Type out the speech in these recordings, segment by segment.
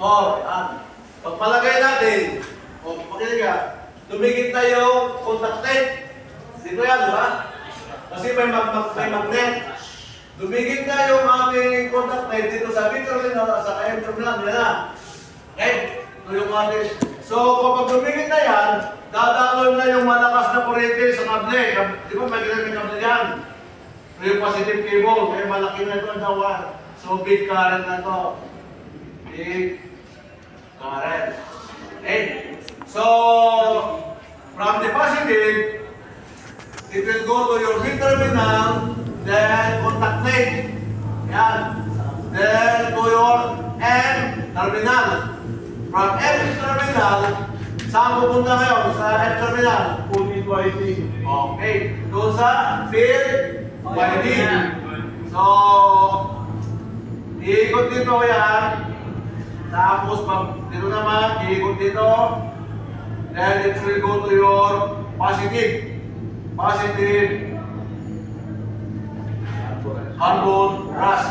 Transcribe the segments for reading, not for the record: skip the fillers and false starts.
Yan. Pagpalagay natin, makinig ka, dumikit na yung contact tape. Dito yan, di ba? Kasi may magnet. Dumikit na yung aming contact tape dito sa terminal, sa KM terminal, yan na. Okay? Ito yung ating. So, kapag dumikit na yan, dadaloy na yung malakas na kuryente sa kable. Di ba may kable yan? Ito yung positive cable, kaya malaki na ito ang dawan. So, big current na ito. Big current. Okay? So, from the positive, it will go to your B terminal, then contact tape. Yan. Then to your M terminal. From M terminal, saan pupunta ngayon? Sa M terminal? Field winding. Okay. Doon sa field winding. So, iikot dito yan. Tapos, dito naman, iikot dito. Then, it will go to your positive. Positive carbon brush.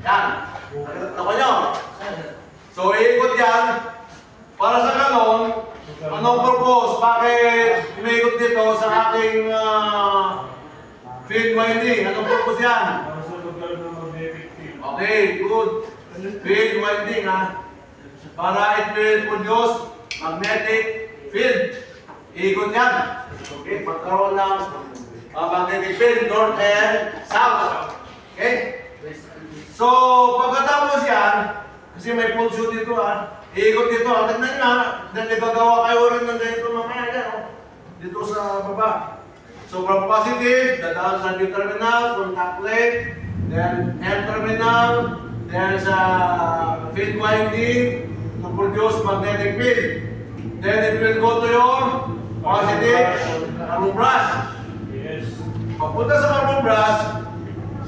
Yan. Nakita nyo? So, iikot yan. Para sa ganon, anong purpose? Bakit umiikot dito sa ating field winding? Anong purpose yan? Para sa pagkaroon ng magnetic field. Okay, good. Field winding, ha? Para it will produce magnetic field. Iikot yan. Okay, magkaroon ng magnetic field, north and south. Okay? So, pagkatapos yan, kasi may pulso dito, ha? Iikot dito, ha? Tignan nyo, ha? Dahil nagagawa kayo rin ng ganito mamaya yan, oh. Dito sa baba. So, from positive, dadaan sa B terminal, contact plate, then N terminal, then sa field winding, to produce magnetic field. Then it will go to your positive carbon brush. Yes. Papunta sa carbon brush,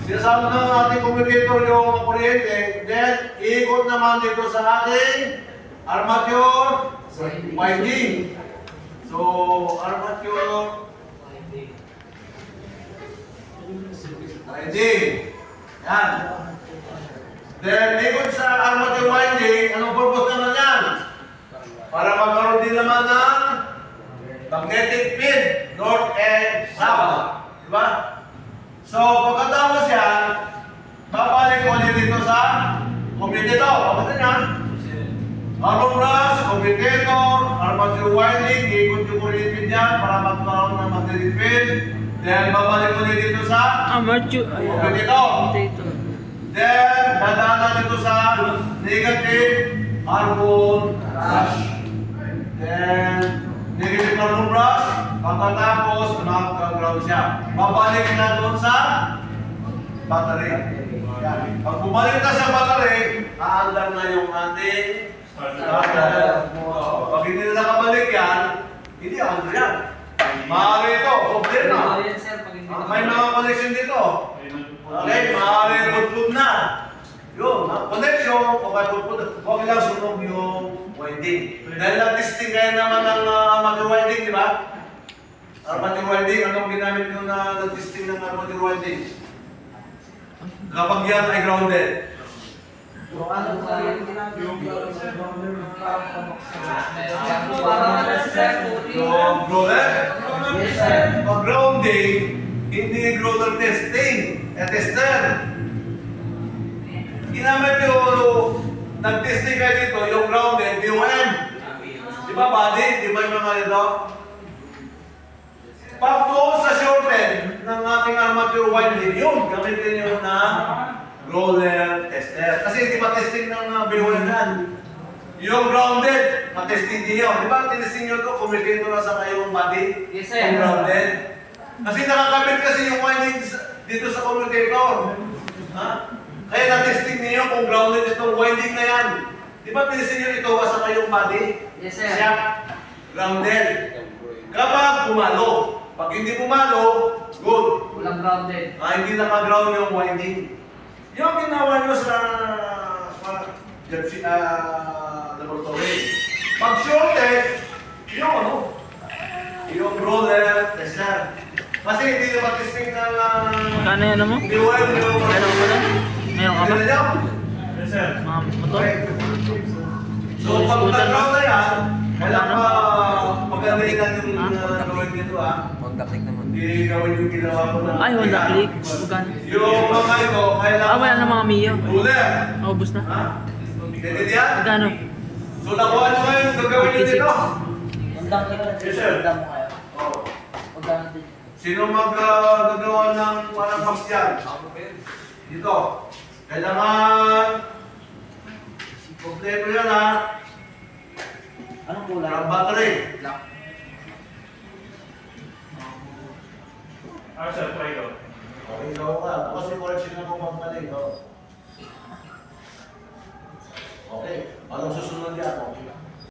sinasama ng ating commutator yung kuryente, then iikot naman dito sa ating armature winding. So, armature winding. Yan. Then, ikot sa armature winding, anong purpose naman yan? Para magkaroon din naman ng magnetic field, north and south. Diba? So, pagkatapos yan, babalik ko ulit dito sa commutator. Kapatid niya? Carbon brush, commutator, armature winding, ikot yung kuryente niyan para magkaroon ng magnetic field. Then, babalik ulit dito sa commutator. Then, dadaanan dito sa negative carbon brush. Then, negative carbon brush, pagkatapos, mag-ground siya. Babalik na doon sa battery. Yan. Pag bumalik na sa battery, aandar na yung ating starter. Pag hindi na nakabalik yan, hindi aandar yan. Maaari ito, okay na. May mga connection dito. Okay, maaari rudpud na. Yun, connection, huwag lang sunog yung winding. Dahil na-testing kayo naman ng armature winding, di ba? Armature winding, anong ginamit nyo na nag-testing ng armature winding? Kapag yan ay grounded. Yung Grounded? Pag grounding, hindi grounded testing, tester. Ginamit yung nag-testing kayo dito, yung grounded, BOM. Di ba body? Di ba yung mga ito? Pag doon sa shorten ng ating armature winding, yun, gamitin nyo na roller tester. Kasi hindi ba testing ng BOM yan? Yung grounded, matesting din yun. Di ba tinesting nyo ito, kumikito na sa kayong body? Yes, sir. Yung grounded. Kasi nakakabit kasi yung winding dito sa commutator. Ha? Kaya na-testing niyo kung grounded itong winding na yan. Di ba tinesting nyo ito sa kayong body? Yes, sir. Siya, grounded. Kapag pumalo, pag hindi pumalo, good. Walang grounded. Hindi naka-ground yung winding. Yung ginawa nyo sa laboratory. Pag shorted, yung ano? Yung roller tester. Kasi hindi naman testing ng Kano yan mo? hindi wire yung Meron ka ba? Meron ka ba? Hindi na Yes, sir. Mga motor? Okay. pag scooter, nagkaroon no? na yan, kailangan Ano? magagalingan yung Ah, gawin dito ha. Honda Click naman. Hindi gawin yung ginawa ko na. Ay, Honda Click. Magkano? Yung mga ito, kailangan. Ah, wala na mga Mio. Ruler. Naubos na. Ha? Naiintindihan? Magkano? So nakuha nyo ngayon, gagawin nyo dito. Undang kita na Yes, sir. undang mo kayo. Oh. Undang din. Sino magagawa ng walang box yan? Dito. Kailangan kompleto yan ha. Anong kulay? Ang battery. Black. Ah, sir, try ko. Okay, ikaw ka. Kasi correction na kung magmali. Okay. Anong susunod yan?